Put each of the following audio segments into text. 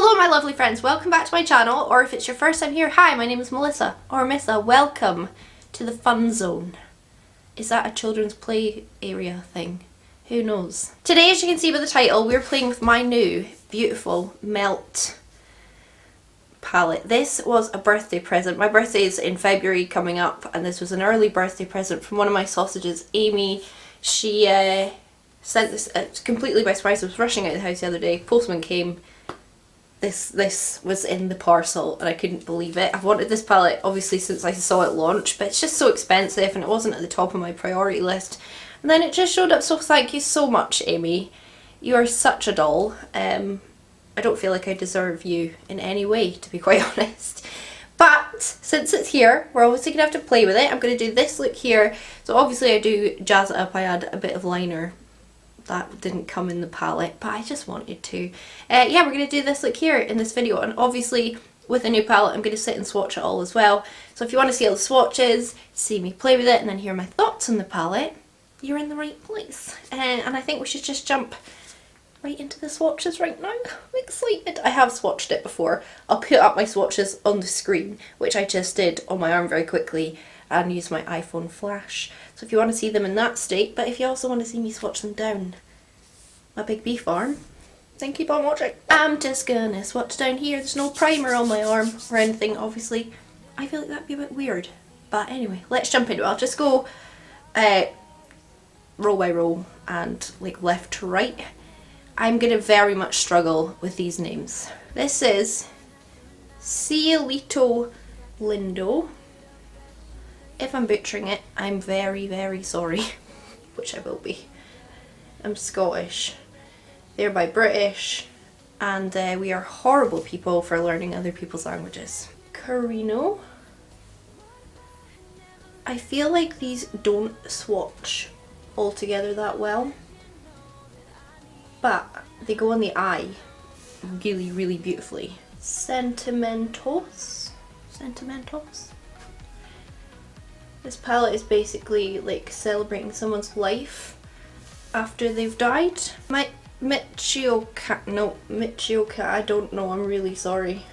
Hello my lovely friends, welcome back to my channel, or if it's your first time here, hi, my name is Melissa, or Missa. Welcome to the fun zone. Is that a children's play area thing? Who knows? Today, as you can see by the title, we're playing with my new beautiful Melt palette. This was a birthday present. My birthday is in February coming up, and this was an early birthday present from one of my sausages, Amy. She sent this completely by surprise. I was rushing out of the house the other day, postman came. This was in the parcel and I couldn't believe it. I've wanted this palette obviously since I saw it launch, but it's just so expensive and it wasn't at the top of my priority list. And then it just showed up, so thank you so much, Amy. You are such a doll. I don't feel like I deserve you in any way, to be quite honest. But since it's here, we're obviously going to have to play with it. I'm going to do this look here. So obviously I do jazz it up. I add a bit of liner. That didn't come in the palette, but I just wanted to. Yeah, we're going to do this look here in this video, and obviously with a new palette I'm going to sit and swatch it all as well. So if you want to see all the swatches, see me play with it, and then hear my thoughts on the palette, you're in the right place. And I think we should just jump right into the swatches right now. I'm excited. I have swatched it before. I'll put up my swatches on the screen, which I just did on my arm very quickly and use my iPhone flash. So if you want to see them in that state, but if you also want to see me swatch them down my big beef arm, then keep on watching. I'm just gonna swatch down here. There's no primer on my arm or anything, obviously. I feel like that'd be a bit weird. But anyway, let's jump into it. I'll just go row by row and like left to right. I'm gonna very much struggle with these names. This is Cielito Lindo. If I'm butchering it, I'm very, very sorry, which I will be. I'm Scottish, they're by British, and we are horrible people for learning other people's languages. Carino. I feel like these don't swatch altogether that well, but they go on the eye really, really beautifully. Sentimentos. Sentimentos. This palette is basically like celebrating someone's life after they've died. Michioka, I don't know, I'm really sorry.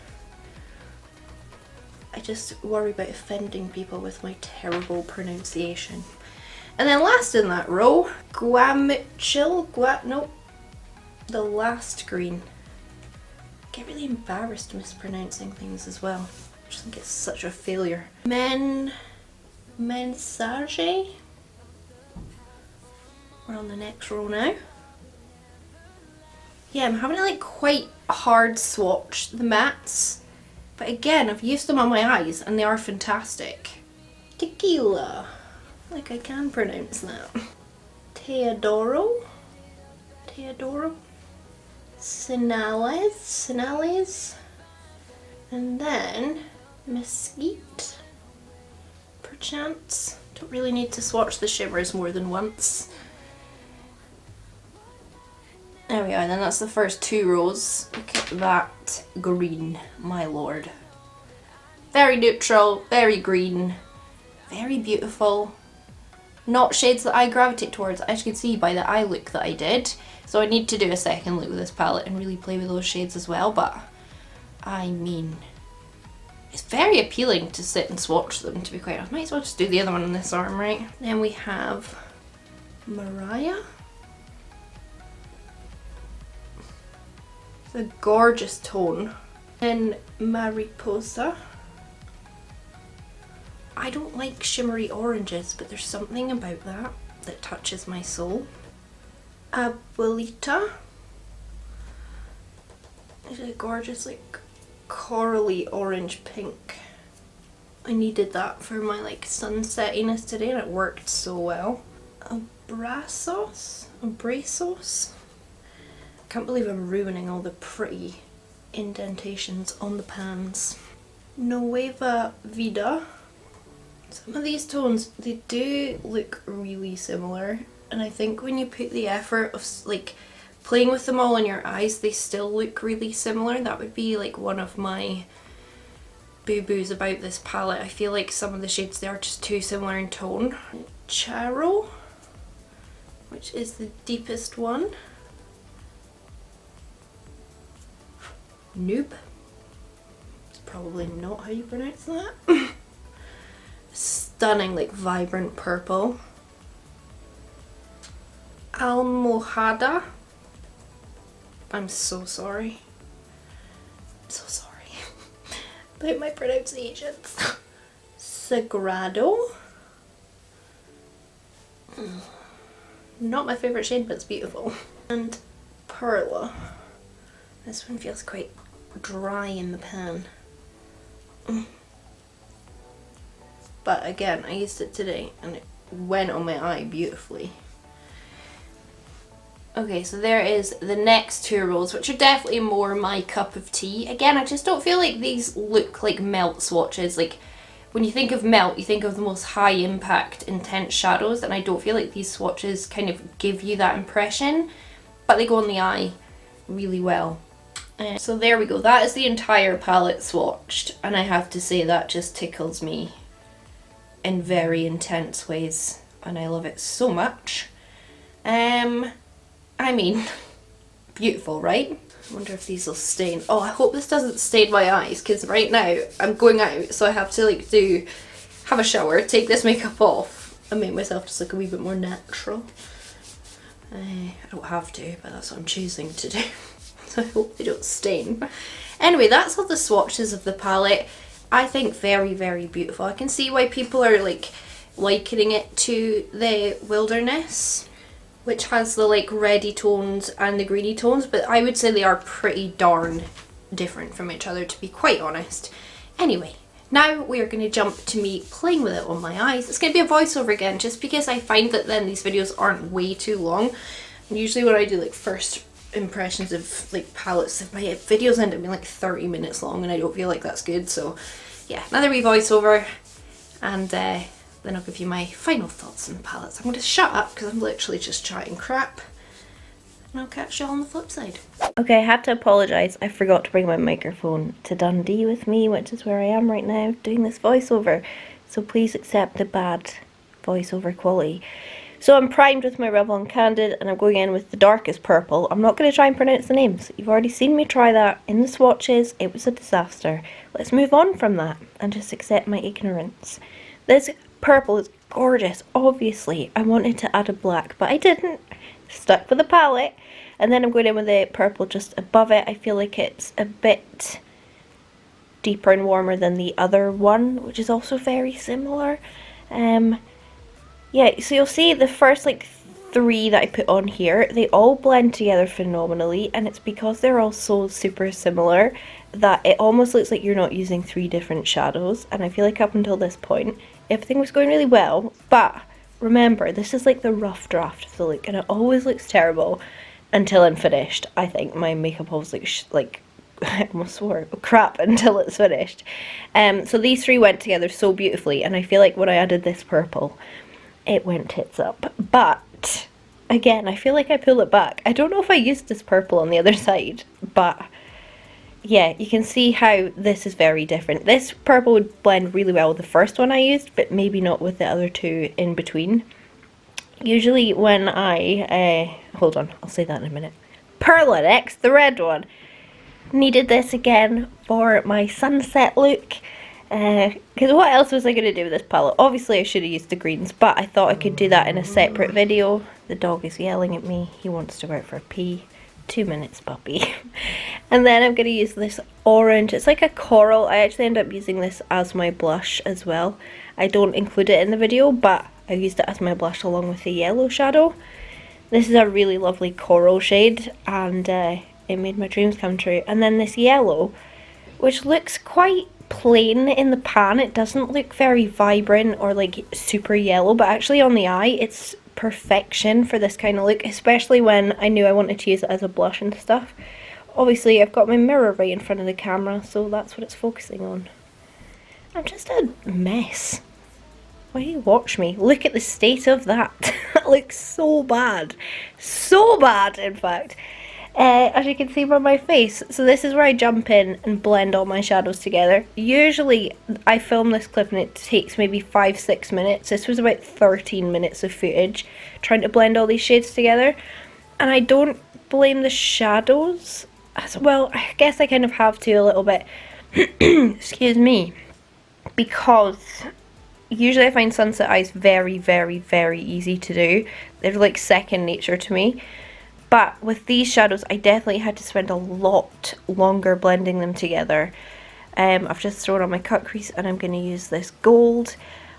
I just worry about offending people with my terrible pronunciation. And then last in that row, the last green. I get really embarrassed mispronouncing things as well. I just think it's such a failure. Mensage. We're on the next row now. Yeah, I'm having to like quite hard swatch the mattes, but again, I've used them on my eyes and they are fantastic. Tequila, like I can pronounce that. Teodoro, Sinales, and then Mesquite. Perchance. Don't really need to swatch the shimmers more than once. There we are, then that's the first two rows. Look at that green, my lord. Very neutral, very green, very beautiful. Not shades that I gravitate towards, as you can see by the eye look that I did. So I need to do a second look with this palette and really play with those shades as well, but I mean, it's very appealing to sit and swatch them, to be quite honest. Might as well just do the other one on this arm, right? Then we have Mariah. It's a gorgeous tone. And Mariposa. I don't like shimmery oranges, but there's something about that touches my soul. Abuelita. It's a gorgeous like corally orange pink. I needed that for my like sunsettiness today and it worked so well. Abrazos. I can't believe I'm ruining all the pretty indentations on the pans. Nueva Vida. Some of these tones, they do look really similar, and I think when you put the effort of like playing with them all in your eyes, they still look really similar. That would be like one of my boo-boos about this palette. I feel like some of the shades, they are just too similar in tone. Charo, which is the deepest one. Noob. It's probably not how you pronounce that. Stunning, like vibrant purple. Almohada. I'm so sorry. I'm so sorry about my pronunciations. Sagrado. Not my favourite shade, but it's beautiful. And Perla. This one feels quite dry in the pan. But again, I used it today and it went on my eye beautifully. Okay, so there is the next two rolls, which are definitely more my cup of tea. Again, I just don't feel like these look like melt swatches. Like, when you think of melt, you think of the most high impact, intense shadows, and I don't feel like these swatches kind of give you that impression, but they go on the eye really well. So there we go, that is the entire palette swatched, and I have to say that just tickles me in very intense ways, and I love it so much. I mean, beautiful, right? I wonder if these will stain. Oh, I hope this doesn't stain my eyes, because right now I'm going out, so I have to like have a shower, take this makeup off, and make myself just look a wee bit more natural. I don't have to, but that's what I'm choosing to do. So I hope they don't stain. Anyway, that's all the swatches of the palette. I think very, very beautiful. I can see why people are like likening it to the Wilderness, which has the like reddy tones and the greeny tones, but I would say they are pretty darn different from each other, to be quite honest. Anyway, now we are going to jump to me playing with it on my eyes. It's going to be a voiceover again, just because I find that then these videos aren't way too long. And usually when I do like first impressions of like palettes, my videos end up being like 30 minutes long, and I don't feel like that's good. So yeah, another wee voiceover, and then I'll give you my final thoughts on the palettes. I'm going to shut up because I'm literally just chatting crap, and I'll catch you all on the flip side. Okay, I have to apologise. I forgot to bring my microphone to Dundee with me, which is where I am right now doing this voiceover. So please accept the bad voiceover quality. So I'm primed with my Revlon Candid, and I'm going in with the darkest purple. I'm not going to try and pronounce the names. You've already seen me try that in the swatches. It was a disaster. Let's move on from that and just accept my ignorance. This purple is gorgeous. Obviously, I wanted to add a black, but I didn't. Stuck with the palette. And then I'm going in with the purple just above it. I feel like it's a bit deeper and warmer than the other one, which is also very similar. Yeah, so you'll see the first like three that I put on here, they all blend together phenomenally, and it's because they're all so super similar that it almost looks like you're not using three different shadows. And I feel like up until this point, everything was going really well, but remember, this is like the rough draft of the look, and it always looks terrible until I'm finished. I think my makeup always like I almost swore crap until it's finished. So these three went together so beautifully, and I feel like when I added this purple, it went tits up. But again, I feel like I pull it back. I don't know if I used this purple on the other side, but yeah, you can see how this is very different. This purple would blend really well with the first one I used, but maybe not with the other two in between. Usually when I, hold on, I'll say that in a minute. Perla next, the red one. Needed this again for my sunset look. Because what else was I going to do with this palette? Obviously I should have used the greens, but I thought I could do that in a separate video. The dog is yelling at me. He wants to go out for a pee. 2 minutes, puppy. And then I'm going to use this orange. It's like a coral. I actually end up using this as my blush as well. I don't include it in the video, but I used it as my blush along with the yellow shadow. This is a really lovely coral shade, and it made my dreams come true. And then this yellow, which looks quite plain in the pan. It doesn't look very vibrant or like super yellow, but actually on the eye it's perfection for this kind of look, especially when I knew I wanted to use it as a blush and stuff. Obviously I've got my mirror right in front of the camera, so that's what it's focusing on. I'm just a mess. Why do you watch me? Look at the state of that. That looks so bad. So bad, in fact. As you can see by my face. So this is where I jump in and blend all my shadows together. Usually I film this clip and it takes maybe 5-6 minutes. This was about 13 minutes of footage trying to blend all these shades together. And I don't blame the shadows well, I guess I kind of have to a little bit. Excuse me. Because usually I find sunset eyes very, very, very easy to do. They're like second nature to me. But with these shadows, I definitely had to spend a lot longer blending them together. I've just thrown on my cut crease and I'm going to use this gold.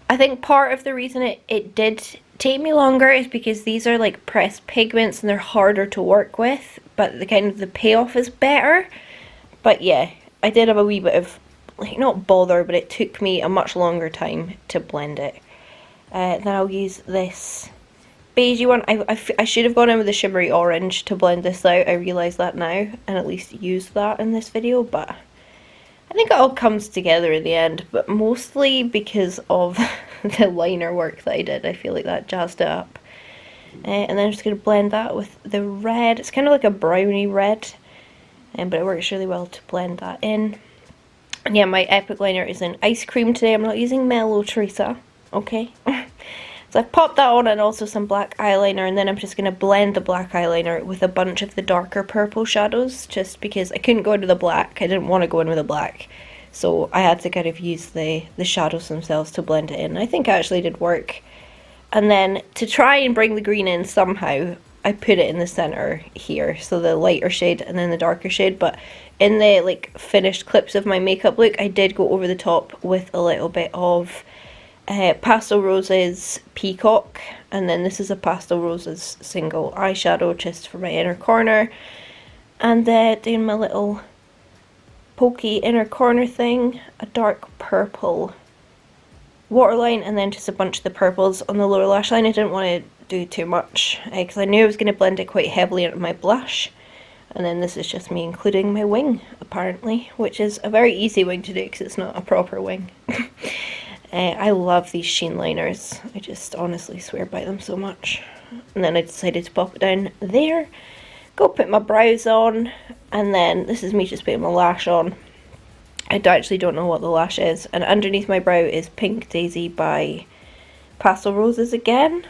I think part of the reason it did take me longer is because these are like pressed pigments and they're harder to work with, but the payoff is better. But yeah, I did have a wee bit of, like, not bother, but it took me a much longer time to blend it. Then I'll use this beigey one. I should have gone in with the shimmery orange to blend this out. I realise that now, and at least use that in this video, but I think it all comes together in the end, but mostly because of the liner work that I did. I feel like that jazzed it up. And then I'm just going to blend that with the red. It's kind of like a browny red, but it works really well to blend that in. And yeah, my Epic liner is in Ice Cream today. I'm not using Mellow Teresa, okay? So I've popped that on and also some black eyeliner, and then I'm just going to blend the black eyeliner with a bunch of the darker purple shadows, just because I couldn't go into the black. I didn't want to go in with the black, so I had to kind of use the shadows themselves to blend it in. I think it actually did work. And then to try and bring the green in somehow, I put it in the center here, so the lighter shade and then the darker shade. But in the like finished clips of my makeup look, I did go over the top with a little bit of Pastel Roses Peacock, and then this is a Pastel Roses single eyeshadow just for my inner corner, and doing my little pokey inner corner thing, a dark purple waterline, and then just a bunch of the purples on the lower lash line. I didn't want to do too much because I knew I was going to blend it quite heavily into my blush. And then this is just me including my wing, apparently, which is a very easy wing to do because it's not a proper wing. I love these SHEEN liners. I just honestly swear by them so much. And then I decided to pop it down there, go put my brows on, and then this is me just putting my lash on. I actually don't know what the lash is. And underneath my brow is Pink Daisy by Pastel Roses again.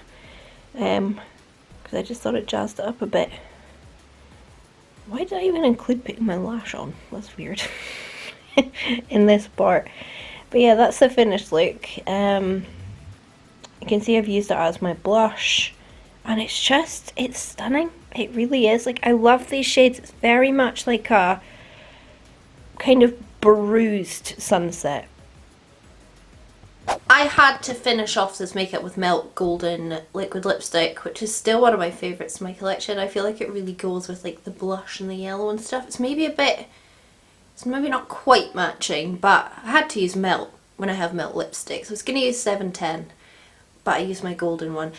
Because I just thought it jazzed it up a bit. Why did I even include putting my lash on? That's weird. In this part. But yeah, that's the finished look. You can see I've used it as my blush. And it's stunning. It really is. Like, I love these shades. It's very much like a kind of bruised sunset. I had to finish off this makeup with Melt Golden Liquid Lipstick, which is still one of my favourites in my collection. I feel like it really goes with like the blush and the yellow and stuff. It's maybe not quite matching, but I had to use Melt when I have Melt lipstick. So I was going to use 710, but I used my golden one.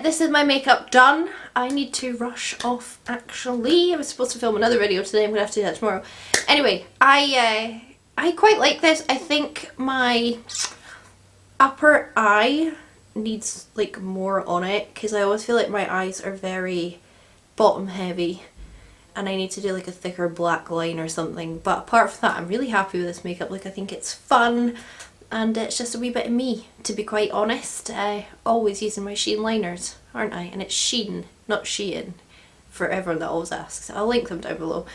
This is my makeup done. I need to rush off actually. I was supposed to film another video today. I'm going to have to do that tomorrow. Anyway, I quite like this. I think my upper eye needs like more on it because I always feel like my eyes are very bottom heavy and I need to do like a thicker black line or something. But apart from that, I'm really happy with this makeup look. I think it's fun and it's just a wee bit of me, to be quite honest. Always using my SHEEN liners, aren't I? And it's SHEEN, not SHEEN, for everyone that always asks. I'll link them down below.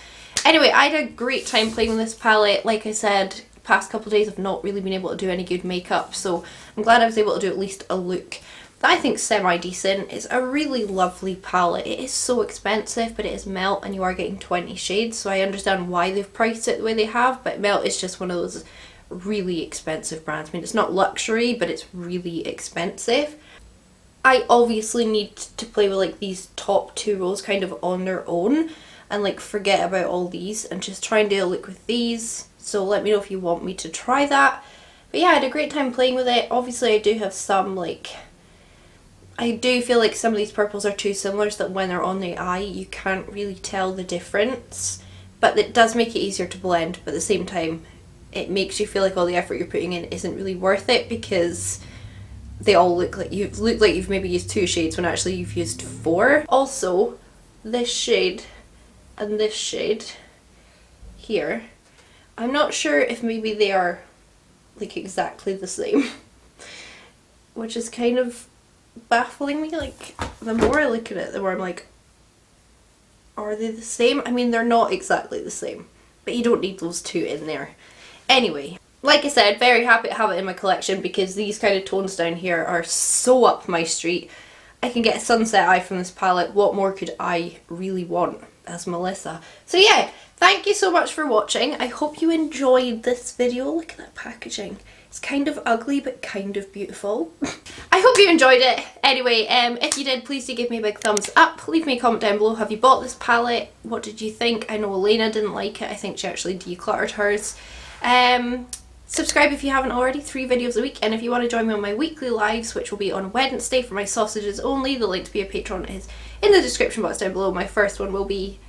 Anyway, I had a great time playing with this palette. Like I said, past couple of days I've not really been able to do any good makeup, so I'm glad I was able to do at least a look that I think semi-decent. It's a really lovely palette. It is so expensive, but it is Melt and you are getting 20 shades, so I understand why they've priced it the way they have, but Melt is just one of those really expensive brands. I mean, it's not luxury, but it's really expensive. I obviously need to play with like these top two rows kind of on their own and like forget about all these and just try and do a look with these. So let me know if you want me to try that. But yeah, I had a great time playing with it. Obviously I do have some like, I do feel like some of these purples are too similar so that when they're on the eye you can't really tell the difference. But it does make it easier to blend, but at the same time it makes you feel like all the effort you're putting in isn't really worth it because they all look like you've maybe used 2 shades when actually you've used 4. Also, this shade and this shade here, I'm not sure if maybe they are like exactly the same, which is kind of baffling me. Like, the more I look at it, the more I'm like, Are they the same? I mean, they're not exactly the same, but you don't need those two in there. Anyway, like I said, very happy to have it in my collection because these kind of tones down here are so up my street. I can get a sunset eye from this palette. What more could I really want as Melissa? So yeah, thank you so much for watching. I hope you enjoyed this video. Look at that packaging. It's kind of ugly but kind of beautiful. I hope you enjoyed it. Anyway, if you did, please do give me a big thumbs up. Leave me a comment down below. Have you bought this palette? What did you think? I know Elena didn't like it. I think she actually decluttered hers. Subscribe if you haven't already. 3 videos a week. And if you want to join me on my weekly lives, which will be on Wednesday for my sausages only, the link to be a patron is in the description box down below. My first one will be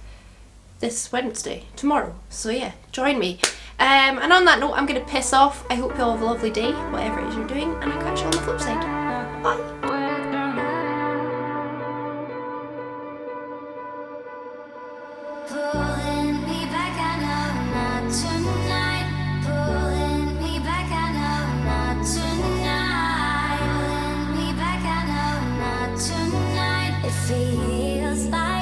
this Wednesday, tomorrow. So yeah, join me. And on that note, I'm going to piss off. I hope you all have a lovely day, whatever it is you're doing, and I'll catch you on the flip side. Bye! Pulling me back, I know not tonight. Pulling me back, I know not tonight. Pulling me back, I know not tonight. It feels like